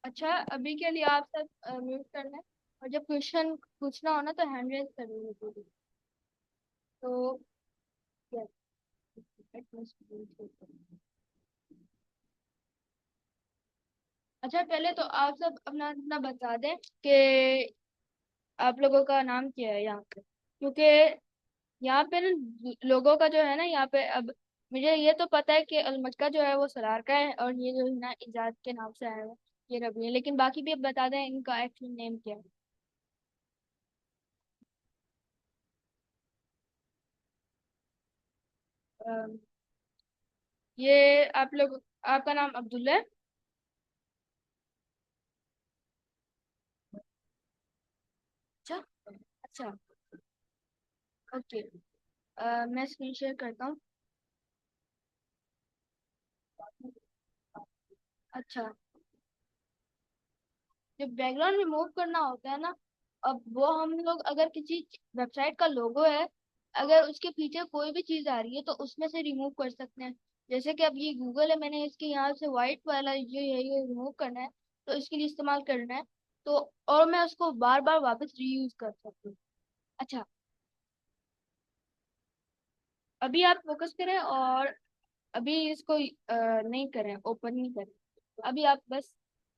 अच्छा, अभी के लिए आप सब म्यूट करना है। और जब क्वेश्चन पूछना हो ना तो हैंड रेज करनी है पूरी। तो yes, it must be good. अच्छा, पहले तो आप सब अपना अपना बता दें कि आप लोगों का नाम क्या है यहाँ पे, क्योंकि यहाँ पे ना लोगों का जो है ना यहाँ पे अब मुझे ये तो पता है कि अलमटका जो है वो सलार का है, और ये जो है ना इजाद के नाम से आया हुआ है, ये रबी है। लेकिन बाकी भी अब बता दें इनका एक्चुअल नेम क्या है। अम, ये आप लोग, आपका नाम अब्दुल्ला है। अच्छा। अच्छा। ओके। मैं स्क्रीन शेयर करता हूँ। अच्छा। जब बैकग्राउंड रिमूव करना होता है ना, अब वो हम लोग अगर किसी वेबसाइट का लोगो है, अगर उसके पीछे कोई भी चीज आ रही है तो उसमें से रिमूव कर सकते हैं। जैसे कि अब ये गूगल है, मैंने इसके यहाँ से व्हाइट वाला जो है ये रिमूव करना है, तो इसके लिए इस्तेमाल करना है। तो और मैं उसको बार बार वापस रीयूज कर सकती हूँ। अच्छा, अभी आप फोकस करें और अभी इसको नहीं करें, ओपन नहीं करें। अभी आप बस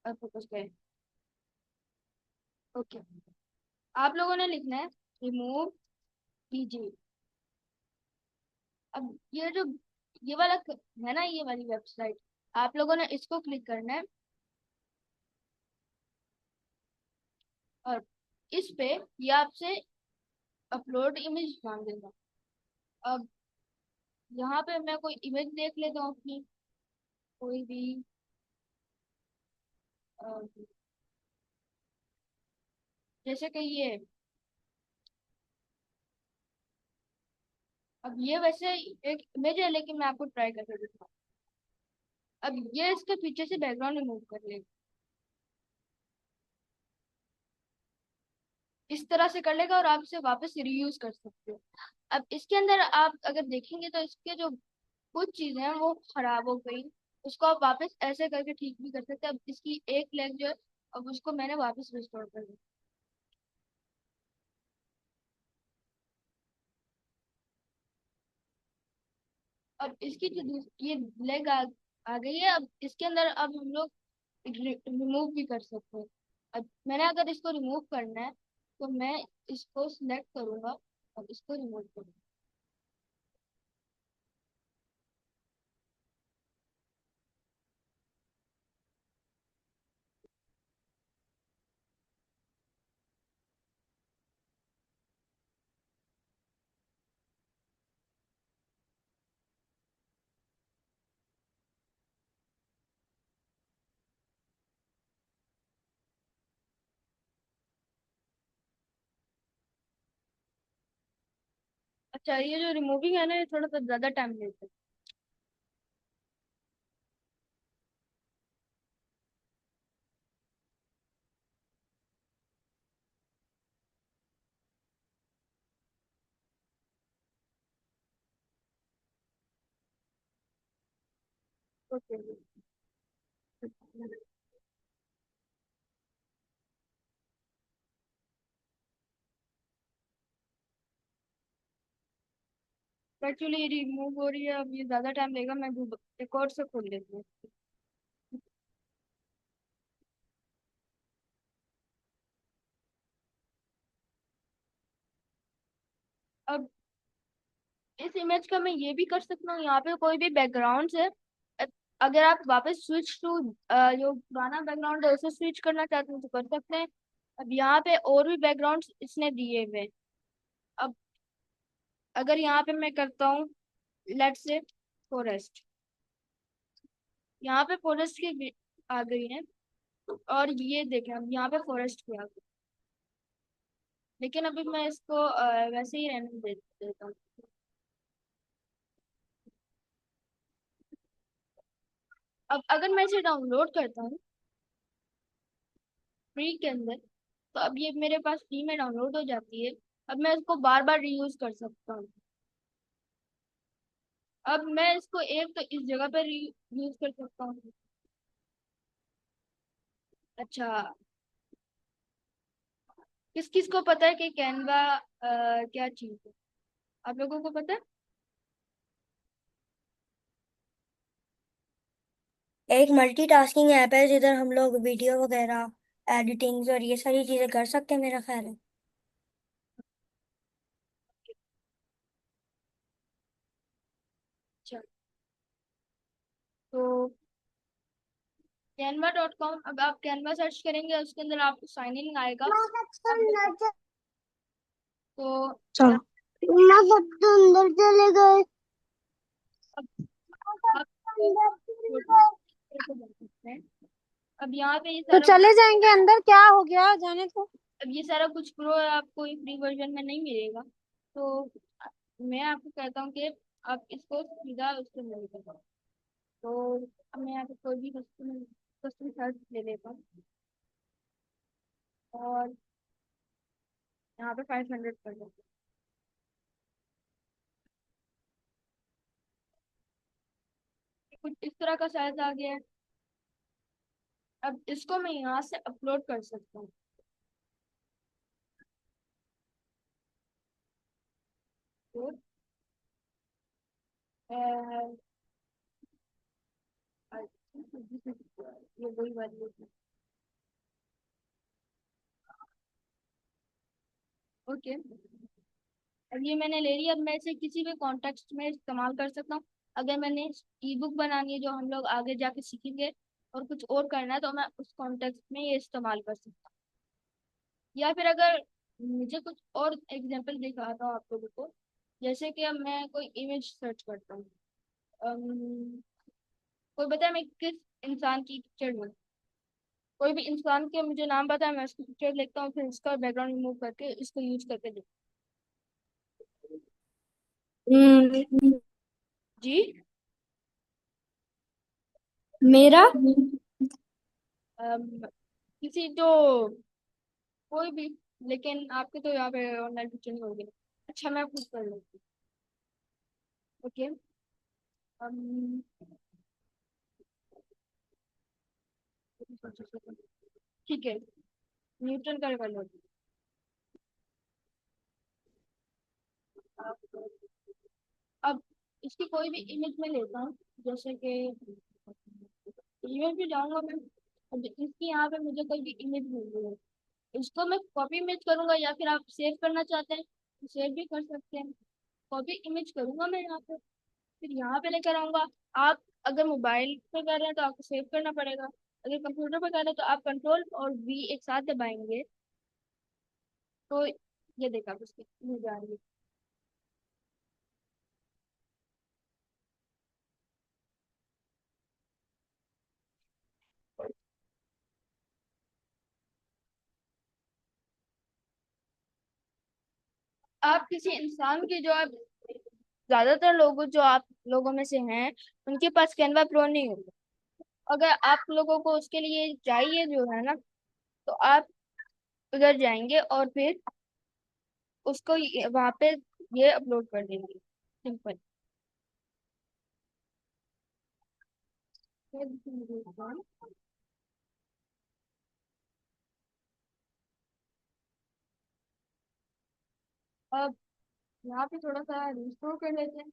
फोकस करें। ओके। आप लोगों ने लिखना है रिमूव कीजिए। अब ये जो ये वाला है ना, ये वाली वेबसाइट, आप लोगों ने इसको क्लिक करना है। और इस पे ये आपसे अपलोड इमेज मांगेगा। अब यहाँ पे मैं कोई इमेज देख लेता हूँ अपनी, कोई भी। अ, जैसे कि ये, अब ये वैसे एक इमेज है लेकिन मैं आपको ट्राई करके दिखाऊँ। अब ये इसके पीछे से बैकग्राउंड रिमूव कर लेगा, इस तरह से कर लेगा और आप इसे वापस रीयूज कर सकते हो। अब इसके अंदर आप अगर देखेंगे तो इसके जो कुछ चीजें हैं वो खराब हो गई, उसको आप वापस ऐसे करके ठीक भी कर सकते हैं। अब इसकी एक लेग जो है, अब उसको मैंने वापस रिस्टोर कर दिया। अब इसकी जो ये लेग आ गई है, अब इसके अंदर अब हम लोग रिमूव भी कर सकते हैं। अब मैंने अगर इसको रिमूव करना है तो मैं इसको सिलेक्ट करूंगा और इसको रिमूव करूंगा। अच्छा, ये जो रिमूविंग है ना, ये थोड़ा सा ज्यादा टाइम लेता है। ओके। एक्चुअली रिमूव हो रही है, अब ये ज्यादा टाइम लेगा, मैं एक और से खोल लेती हूँ। अब इस इमेज का मैं ये भी कर सकता हूँ, यहाँ पे कोई भी बैकग्राउंड है, अ- अगर आप वापस स्विच टू जो पुराना बैकग्राउंड है उसे स्विच करना चाहते हैं तो कर सकते हैं। अब यहाँ पे और भी बैकग्राउंड्स इसने दिए हुए हैं। अब अगर यहाँ पे मैं करता हूँ लेट्स से फॉरेस्ट, यहाँ पे फॉरेस्ट की आ गई है। और ये देखें, अब यहाँ पे फॉरेस्ट की आ गई। लेकिन अभी मैं इसको वैसे ही रहने देता हूँ। अब अगर मैं इसे डाउनलोड करता हूँ फ्री के अंदर, तो अब ये मेरे पास फ्री में डाउनलोड हो जाती है। अब मैं इसको बार बार रीयूज कर सकता हूँ। अब मैं इसको एक तो इस जगह पर रीयूज कर सकता हूँ। अच्छा, किस किस को पता है कि कैनवा क्या चीज है? आप लोगों को पता है? एक मल्टीटास्किंग ऐप है जिधर हम लोग वीडियो वगैरह एडिटिंग्स और ये सारी चीजें कर सकते हैं, मेरा ख्याल है। अच्छा, तो canva.com, अब आप कैनवा सर्च करेंगे उसके अंदर आपको साइन इन आएगा। अब देखो, तो चलो। ना सब तो अंदर चले गए। अब आप जा सकते हैं। अब यहाँ पे ये तो सारा कुछ, चले जाएंगे अंदर, क्या हो गया, जाने तो। अब ये सारा कुछ प्रो आपको फ्री वर्जन में नहीं मिलेगा। तो मैं आपको कहता हूँ कि आप इसको सीधा उससे मिल करो। तो अब मैं यहाँ पे कोई भी कस्टमर कस्टमर सर्च ले लेता हूँ और यहाँ पे 500 कर देता हूँ। कुछ इस तरह का साइज आ गया है। अब इसको मैं यहाँ से अपलोड कर सकता हूँ। तो अ, ये वही वाली है। ओके, अब ये मैंने ले लिया। अब मैं इसे किसी भी कॉन्टेक्स्ट में इस्तेमाल कर सकता हूँ। अगर मैंने ई बुक बनानी है जो हम लोग आगे जाके सीखेंगे और कुछ और करना है, तो मैं उस कॉन्टेक्स्ट में ये इस्तेमाल कर सकता हूँ। या फिर अगर मुझे कुछ और एग्जांपल दिखाता हूँ आप लोगों को, जैसे कि अब मैं कोई इमेज सर्च करता हूँ। कोई बताए मैं किस इंसान की पिक्चर लूँ? कोई भी इंसान के मुझे नाम पता है, मैं उसकी पिक्चर लिखता हूँ, फिर उसका बैकग्राउंड रिमूव करके इसको यूज करके देखता हम्म। हूँ। जी। मेरा अम, किसी जो, कोई भी, लेकिन आपके तो यहाँ पे ऑनलाइन पिक्चर नहीं होगी। अच्छा, मैं खुद कर लूँगी। ओके। अम, ठीक है, न्यूटन का कर लो। अब इसकी कोई भी इमेज में लेता हूँ, जैसे कि इमेज भी जाऊंगा मैं। अब इसकी यहाँ पे मुझे कोई भी इमेज मिल रही है, इसको मैं कॉपी इमेज करूंगा, या फिर आप सेव करना चाहते हैं तो सेव भी कर सकते हैं। कॉपी इमेज करूंगा मैं यहाँ पे, फिर यहाँ पे लेकर आऊंगा। आप अगर मोबाइल पे कर रहे हैं तो आपको सेव करना पड़ेगा। अगर कंप्यूटर पे कर रहे हैं तो आप कंट्रोल और वी एक साथ दबाएंगे, तो ये देखा आप उसकी इमेज आ रही है। आप किसी इंसान की जो आप, ज्यादातर लोग जो आप लोगों में से हैं उनके पास कैनवा प्रो नहीं होगा। अगर आप लोगों को उसके लिए चाहिए जो है ना, तो आप उधर जाएंगे और फिर उसको वहां पे ये अपलोड कर देंगे, सिंपल। अब यहाँ पे थोड़ा सा रिस्टोर कर लेते हैं।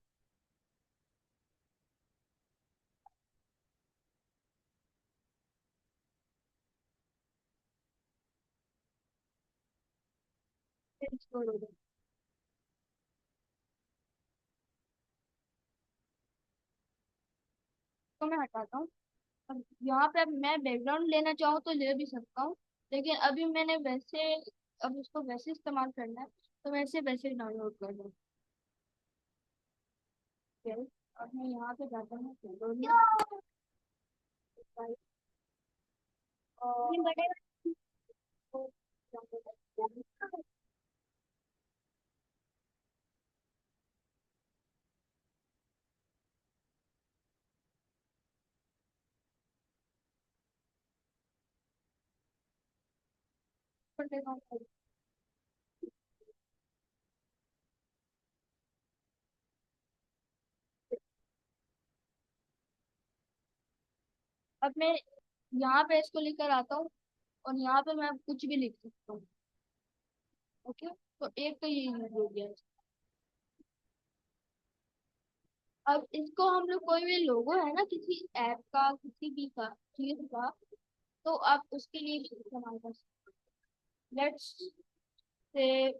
फिर रिस्टोर हो जाए तो मैं हटाता हूँ। अब यहाँ पे अब मैं बैकग्राउंड लेना चाहूँ तो ले भी सकता हूँ, लेकिन अभी मैंने वैसे, अब उसको वैसे इस्तेमाल करना है तो मैं इसे वैसे डाउनलोड कर लूँ। अब मैं यहाँ पे जाता हूँ डाउनलोड में, और अब मैं यहाँ पे इसको लेकर आता हूँ। और यहाँ पे मैं कुछ भी लिख सकता हूँ। ओके, तो एक तो ये यूज हो गया। अब इसको हम लोग कोई भी लोगो है ना किसी ऐप का, किसी भी का, चीज का, तो आप उसके लिए भी इस्तेमाल कर सकते। लेट्स से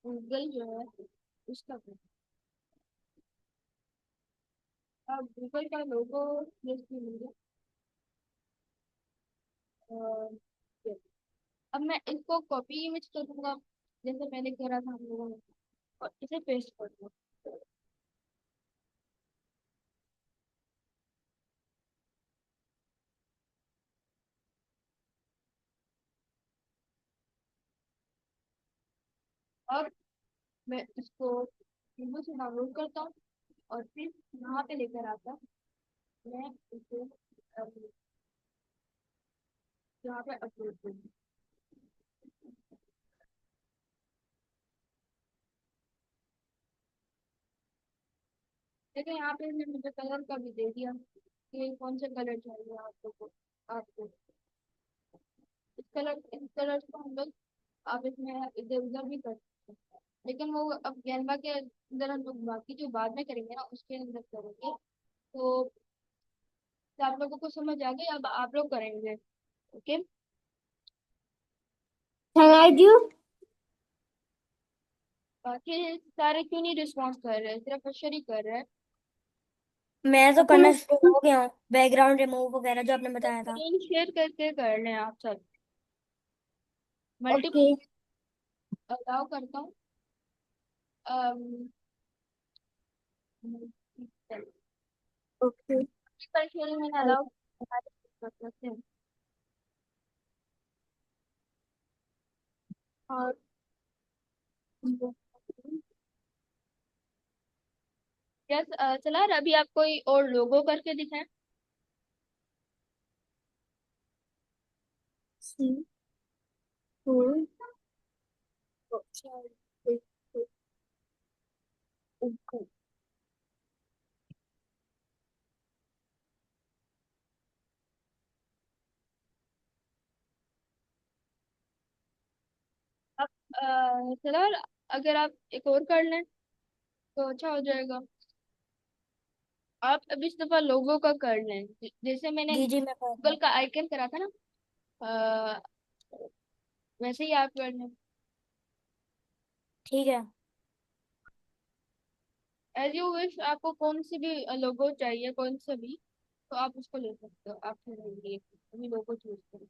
गूगल जो है उसका अब गूगल का लोगो जैसे मिल गया। अ, अब मैं इसको कॉपी इमेज करूंगा जैसे पहले करा था हम लोगों ने, और इसे पेस्ट कर दूंगा। और मैं इसको विंडो से डाउनलोड करता हूँ और फिर यहाँ पे लेकर आता हूँ। मैं इसे यहाँ पे अपलोड करूँगी। देखो यहाँ पे इसने मुझे कलर का भी दे दिया कि कौन से कलर चाहिए आप लोगों को। आपको इस कलर को हम लोग आप इसमें इधर उधर भी कर सकते हैं, लेकिन वो अब कैनवा के अंदर हम लोग बाकी जो बाद में करेंगे ना उसके अंदर करेंगे। तो आप लोगों को समझ आ गई, अब आप लोग करेंगे। ओके। Thank you. बाकी सारे क्यों नहीं रिस्पॉन्स कर रहे हैं, सिर्फ अक्षर ही कर रहे हैं। मैं तो करना शुरू हो गया हूँ, बैकग्राउंड रिमूव वगैरह जो आपने बताया था। स्क्रीन शेयर करके कर लें आप सब। Multi okay. अलाउ करता हूँ। ओके। पर शेयरिंग मैंने अलाउ कर सकते हैं। और यस चला अभी आप कोई और लोगो करके दिखाएं। आप चला, अगर आप एक और कर लें तो अच्छा हो जाएगा। आप अब इस दफा लोगों का कर लें जैसे मैंने जी जी, मैं कर रहा गूगल हूँ। का आइकन करा था ना, अ, वैसे ही आप कर लें। ठीक है। एज यू विश, आपको कौन सी भी लोगो चाहिए, कौन सा भी, तो आप उसको ले सकते हो। आप लिए अभी लोगो चूज करें।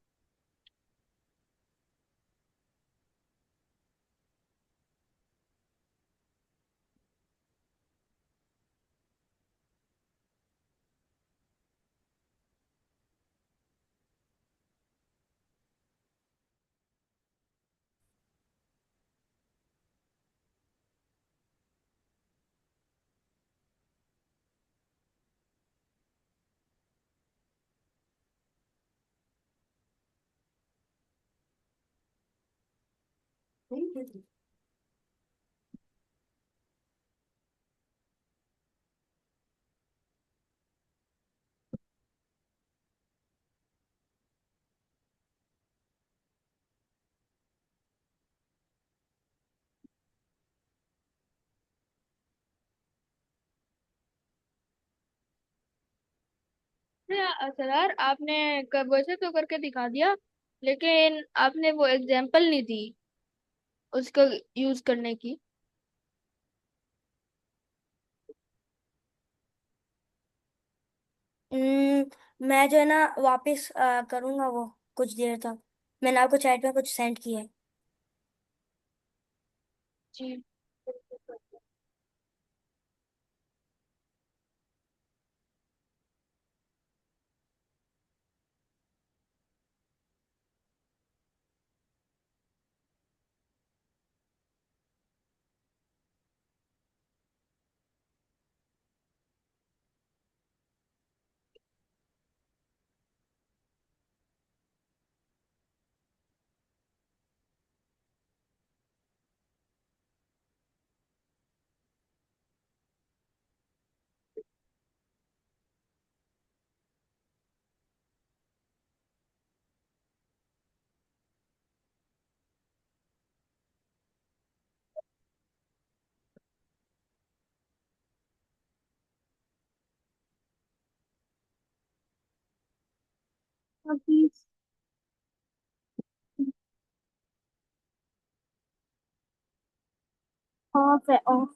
सर आपने वैसे तो करके दिखा दिया, लेकिन आपने वो एग्जाम्पल नहीं दी उसको यूज करने की। मैं जो है ना वापस करूंगा वो कुछ देर तक। मैंने आपको चैट में कुछ सेंड किया है। जी। अभी ऑफ है, ऑफ।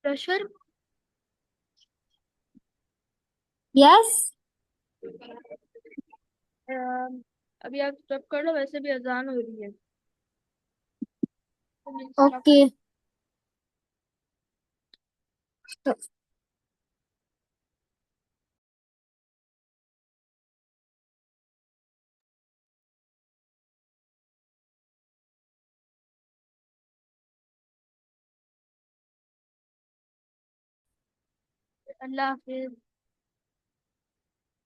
प्रेशर। यस। अभी आप स्टॉप कर लो, वैसे भी अजान हो रही है। तो stop ओके। अल्लाह हाफिज।